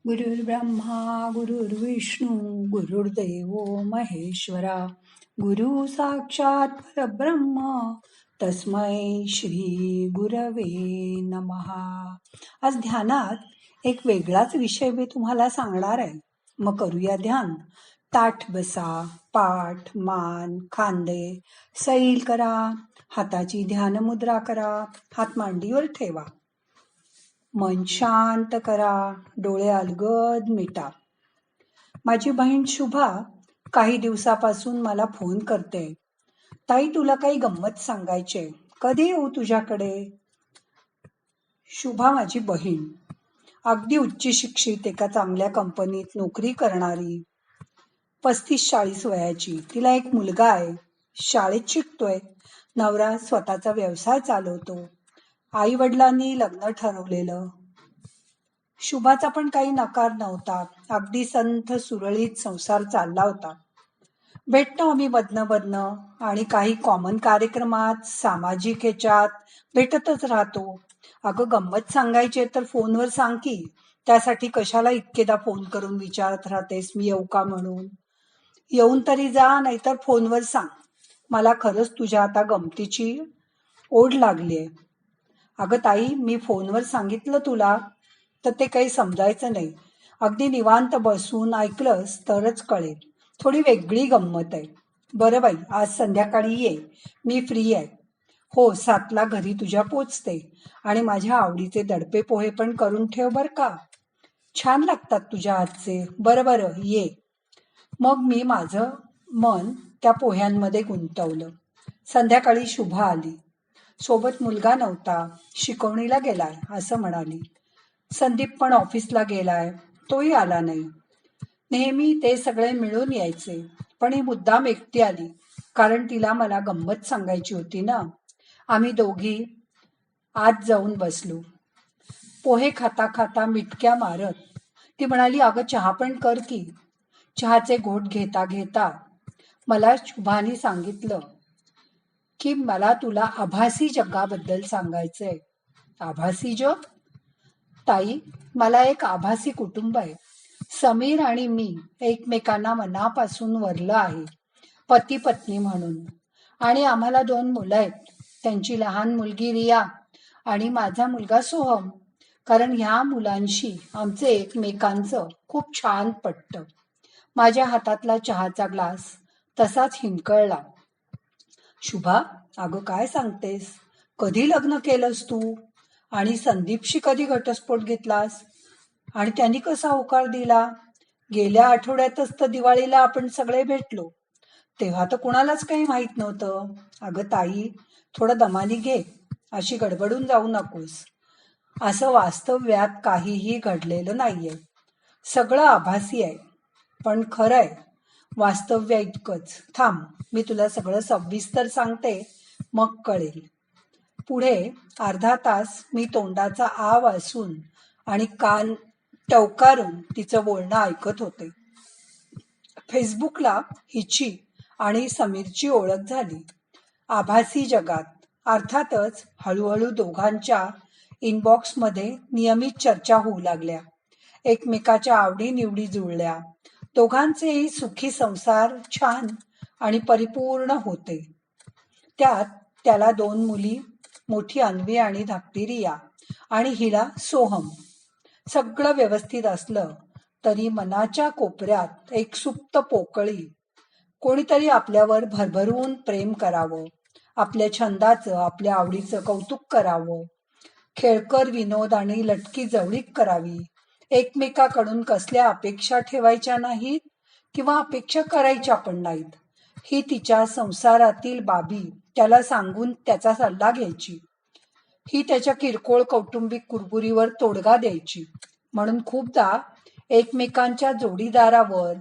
गुरुर्ब्रह्मा गुरुर्विष्णू गुरुर्देव महेश्वरा गुरु साक्षात परब्रह्म तस्मै श्री गुरवे नमहा. आज ध्यानात एक वेगळाच विषय मी तुम्हाला सांगणार आहे. मग करूया ध्यान. ताठ बसा, पाठ मान खांदे सैल करा, हाताची ध्यान मुद्रा करा, हात मांडीवर ठेवा. मन शांत करा, डोळे अलगद मिटा. माझी बहीण शुभा काही दिवसापासून मला फोन करते. ताई, तुला काही गंमत सांगायचे, कधी येऊ तुझ्याकडे? शुभा माझी बहीण, अगदी उच्च शिक्षित, एका चांगल्या कंपनीत नोकरी करणारी, 35-40 वयाची. तिला एक मुलगा आहे, शाळेत शिकतोय. नवरा स्वतःचा व्यवसाय चालवतो. आई वडिलांनी लग्न ठरवलेलं. शुभाचा पण काही नकार नव्हता. अगदी संथ सुरळीत संसार चालला होता. भेटतो आम्ही बदनं आणि काही कॉमन कार्यक्रमात, सामाजिक ह्याच्यात भेटतच राहतो. अगं, गंमत सांगायची तर फोनवर सांग की. त्यासाठी कशाला इतकेदा फोन करून विचारत राहतेस मी येऊ का म्हणून? येऊन तरी जा, नाहीतर फोनवर सांग. मला खरंच तुझ्या आता गमतीची ओढ लागलीये. अगं ताई, मी फोनवर सांगितलं तुला तर ते काही समजायचं नाही. अगदी निवांत बसून ऐकलंस तरच कळेल. थोडी वेगळी गंमत आहे. बरं बाई, आज संध्याकाळी ये, मी फ्री आहे. हो, 7ला घरी तुझ्या पोचते. आणि माझ्या आवडीचे दडपे पोहे पण करून ठेव बर का. छान लागतात तुझ्या हातचे. बरं बरं, ये. मग मी माझं मन त्या पोह्यांमध्ये गुंतवलं. संध्याकाळी शुभा आली. सोबत मुलगा नव्हता, शिकवणीला गेलाय असं म्हणाली. संदीप पण ऑफिसला गेलाय, तोही आला नाही. नेहमी ते सगळे मिळून यायचे, पण ही मुद्दाम एकटी आली, कारण तिला मला गंमत सांगायची होती ना. आम्ही दोघी आत जाऊन बसलो. पोहे खाता खाता मिटक्या मारत ती म्हणाली, अगं चहा पण कर की. चहाचे घोट घेता घेता मला शुभाने सांगितलं की मला तुला आभासी जगाबद्दल सांगायचंय. आभासी जग? ताई, मला एक आभासी कुटुंब आहे. समीर आणि मी एकमेकांना मनापासून वरलं आहे, पती पत्नी म्हणून. आणि आम्हाला 2 मुलं आहेत. त्यांची लहान मुलगी रिया आणि माझा मुलगा सोहम. कारण ह्या मुलांशी आमचे एकमेकांचं खूप छान पटतं. माझ्या हातातला चहाचा ग्लास तसाच हिंकळला. शुभा, अगं काय सांगतेस? कधी लग्न केलंस तू? आणि संदीपशी कधी घटस्फोट घेतलास? आणि त्यांनी कसा होकार दिला? गेल्या आठवड्यातच तर दिवाळीला आपण सगळे भेटलो, तेव्हा तर कुणालाच काही माहित नव्हतं. अगं ताई, थोडं दमानी घे, अशी गडबडून जाऊ नकोस. असं वास्तव्यात काहीही घडलेलं नाहीये. सगळं आभासी आहे, पण खरं आहे वास्तव्या इतकंच. थांब, मी तुला सगळं सविस्तर सांगते, मग कळेल. पुढे अर्धा तास मी तोंडाचा आ वासून आणि कान टवकारून तिचं बोलणं ऐकत होते. फेसबुकला हिची आणि समीरची ओळख झाली. आभासी जगात. अर्थातच हळूहळू दोघांच्या इनबॉक्समध्ये नियमित चर्चा होऊ लागल्या. एकमेकाच्या आवडीनिवडी जुळल्या. दोघांचेही सुखी संसार छान आणि परिपूर्ण होते. त्यात त्याला 2 मुली, मोठी अन्वी आणि धाकटी रिया, आणि हिला सोहम. सगळं व्यवस्थित असलं तरी मनाच्या कोपऱ्यात एक सुप्त पोकळी. कोणीतरी आपल्यावर भरभरून प्रेम करावं, आपल्या छंदाचं, आपल्या आवडीचं कौतुक करावं, खेळकर विनोद आणि लटकी जवळीक करावी. एकमेकाकडून कसल्या अपेक्षा ठेवायच्या नाहीत किंवा अपेक्षा करायच्या पण नाहीत. ही तिच्या संसारातील बाबी त्याला सांगून त्याचा सल्ला घ्यायची. ही त्याच्या किरकोळ कौटुंबिक कुरबुरीवर तोडगा द्यायची. म्हणून खूपदा एकमेकांच्या जोडीदारावर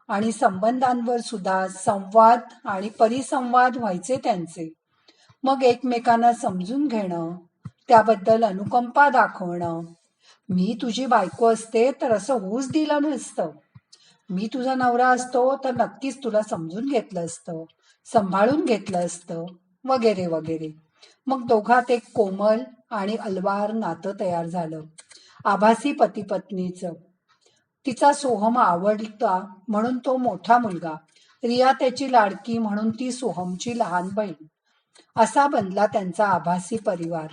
आणि संबंधांवर सुद्धा संवाद आणि परिसंवाद व्हायचे त्यांचे. मग एकमेकांना समजून घेणं, त्याबद्दल अनुकंपा दाखवणं. मी तुझी बायको असते तर असं होऊच दिलं नसतं. मी तुझा नवरा असतो तर नक्कीच तुला समजून घेतलं असतं, सांभाळून घेतलं असतं, वगैरे वगैरे. मग दोघात एक कोमल आणि अलवार नातं तयार झालं, आभासी पती पत्नीचं. तिचा सोहम आवडता म्हणून तो मोठा मुलगा, रिया त्याची लाडकी म्हणून ती सोहमची लहान बहीण. असा बनला त्यांचा आभासी परिवार.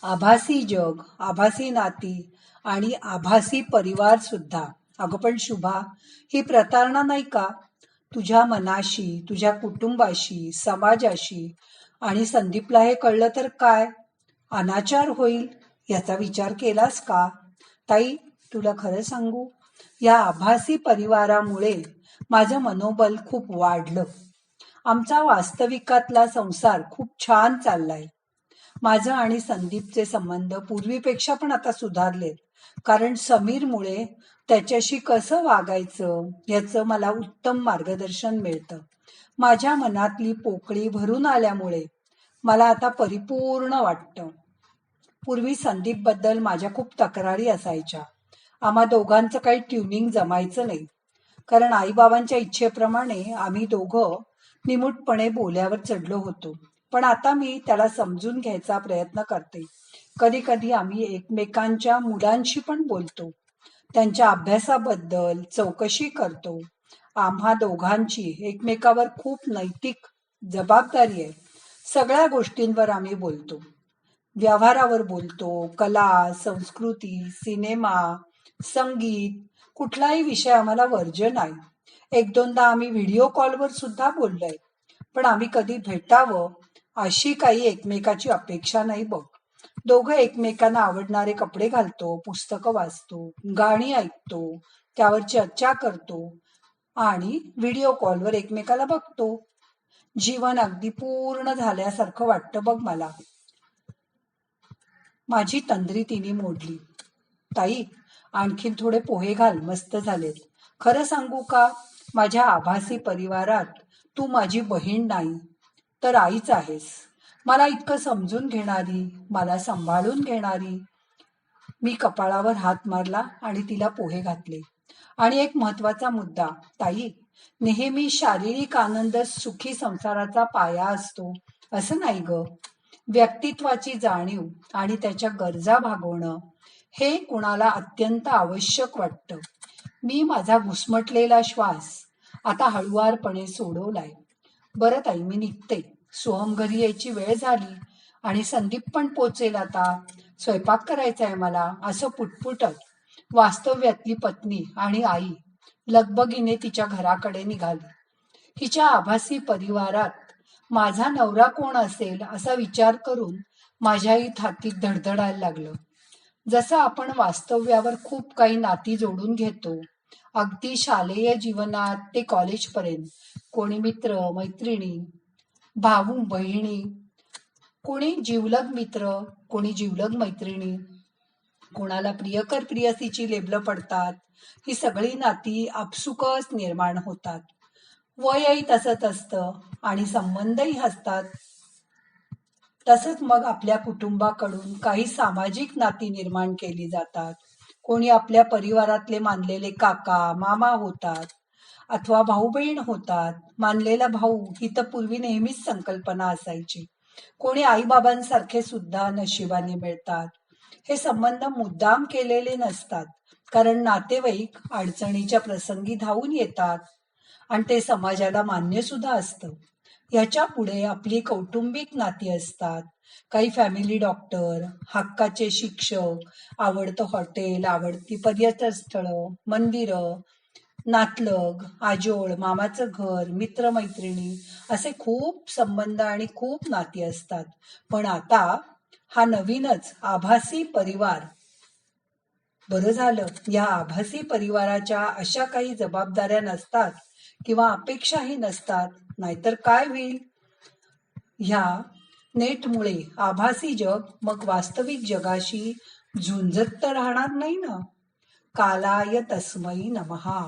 आभासी जग, आभासी नाती आणि आभासी परिवार सुद्धा. अगं पण शुभा, ही प्रतारणा नाही का? तुझ्या मनाशी, तुझ्या कुटुंबाशी, समाजाशी. आणि संदीपला हे कळलं तर काय? अनाचार होईल. याचा विचार केलास का? ताई, तुला खरं सांगू, या आभासी परिवारामुळे माझं मनोबल खूप वाढलं. आमचा वास्तविकातला संसार खूप छान चाललाय. माझं आणि संदीपचे संबंध पूर्वीपेक्षा पण आता सुधारलेत. कारण समीरमुळे त्याच्याशी कसं वागायचं याचं मला उत्तम मार्गदर्शन मिळतं. माझ्या मनातली पोकळी भरून आल्यामुळे मला आता परिपूर्ण वाटतं. पूर्वी संदीपबद्दल माझ्या खूप तक्रारी असायच्या. आम्हा दोघांचं काही ट्युनिंग जमायचं नाही. कारण आईबाबांच्या इच्छेप्रमाणे आम्ही दोघं निमूटपणे बोल्यावर चढलो होतो. पण आता मी त्याला समजून घ्यायचा प्रयत्न करते. कधी कधी आम्ही एकमेकांच्या मुलांशी पण बोलतो. त्यांच्या अभ्यासाबद्दल चौकशी करतो. आम्हा दोघांची एकमेकावर खूप नैतिक जबाबदारी आहे. सगळ्या गोष्टींवर आम्ही बोलतो. व्यवहारावर बोलतो, कला, संस्कृती, सिनेमा, संगीत, कुठलाही विषय आम्हाला वर्ज्य नाही. एक दोनदा आम्ही व्हिडिओ कॉलवर सुद्धा बोललोय. पण आम्ही कधी भेटावं अशी काही एकमेकाची अपेक्षा नाही बघ. दोघं एकमेकांना आवडणारे कपडे घालतो, पुस्तकं वाचतो, गाणी ऐकतो, त्यावर चर्चा करतो आणि व्हिडिओ कॉलवर एकमेकाला बघतो. जीवन अगदी पूर्ण झाल्यासारखं वाटतं बघ मला. माझी तंद्री तिने मोडली. ताई, आणखीन थोडे पोहे घाल, मस्त झालेत. खरं सांगू का, माझ्या आभासी परिवारात तू माझी बहीण नाही तर आईच आहेस. मला इतकं समजून घेणारी, मला सांभाळून घेणारी. मी कपाळावर हात मारला आणि तिला पोहे घातले. आणि एक महत्वाचा मुद्दा, ताई, नेहमी शारीरिक आनंद सुखी संसाराचा पाया असतो असं नाही ग. व्यक्तित्वाची जाणीव आणि त्याच्या गरजा भागवणं हे कुणाला अत्यंत आवश्यक वाटतं. मी माझा घुसमटलेला श्वास आता हळुवारपणे सोडवलाय. बरं ताई, मी निघते. सोहम घरी यायची वेळ झाली आणि संदीप पण पोचेल आता. स्वयंपाक करायचा आहे मला, असं पुटपुटत वास्तव्यातली पत्नी आणि आई लगबगीने तिच्या घराकडे निघाली. हिच्या आभासी परिवारात माझा नवरा कोण असेल असा विचार करून माझ्याही छातीत धडधडायला लागलं. जसं आपण वास्तव्यावर खूप काही नाती जोडून घेतो, अगदी शालेय जीवनात ते कॉलेजपर्यंत. कोणी मित्र मैत्रिणी, भाऊ बहिणी, कोणी जिवलग मित्र, कोणी जिवलग मैत्रिणी, कोणाला प्रियकर प्रियसीची लेबलं पडतात. ही सगळी नाती आपसुकच निर्माण होतात. वयही तसंच असतं आणि संबंधही असतात. तसंच मग आपल्या कुटुंबाकडून काही सामाजिक नाती निर्माण केली जातात. कोणी आपल्या परिवारातले मानलेले काका मामा होतात अथवा भाऊ बहीण होतात. मानलेला भाऊ ही तर पूर्वी नेहमीच संकल्पना असायची. कोणी आईबाबांसारखे सुद्धा नशिबाने मिळतात. हे संबंध मुद्दाम केलेले नसतात, कारण नातेवाईक अडचणीच्या प्रसंगी धावून येतात आणि ते समाजाला मान्य सुद्धा असतं. ह्याच्या पुढे आपली कौटुंबिक नाती असतात. काही फॅमिली डॉक्टर, हक्काचे शिक्षक, आवडतं हॉटेल, आवडती पर्यटन स्थळं, मंदिरं, नातलग, आजोळ, मामाचं घर, मित्रमैत्रिणी, असे खूप संबंध आणि खूप नाती असतात. पण आता हा नवीनच आभासी परिवार. बरं झालं, या आभासी परिवाराच्या अशा काही जबाबदाऱ्या नसतात किंवा अपेक्षाही नसतात. नाहीतर काय होईल? ह्या नेटमुळे आभासी जग मग वास्तविक जगाशी झुंजत तर राहणार नाही ना. कालाय तस्मै नमहा.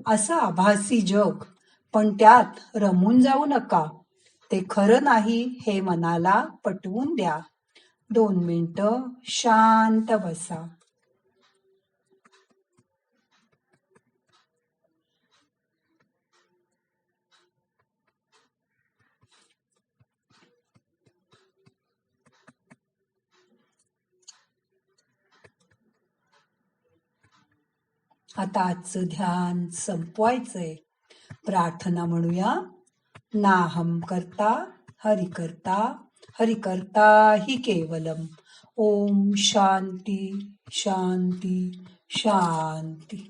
असं आभासी जग, पण त्यात रमून जाऊ नका. ते खरं नाही हे मनाला पटवून द्या. 2 मिनिटं शांत बसा. आता आजचं ध्यान संपवायचंय. प्रार्थना म्हणूया. नाहम करता हरि करता, हरि करता हि केवलम. ओम शांती शांती शांती.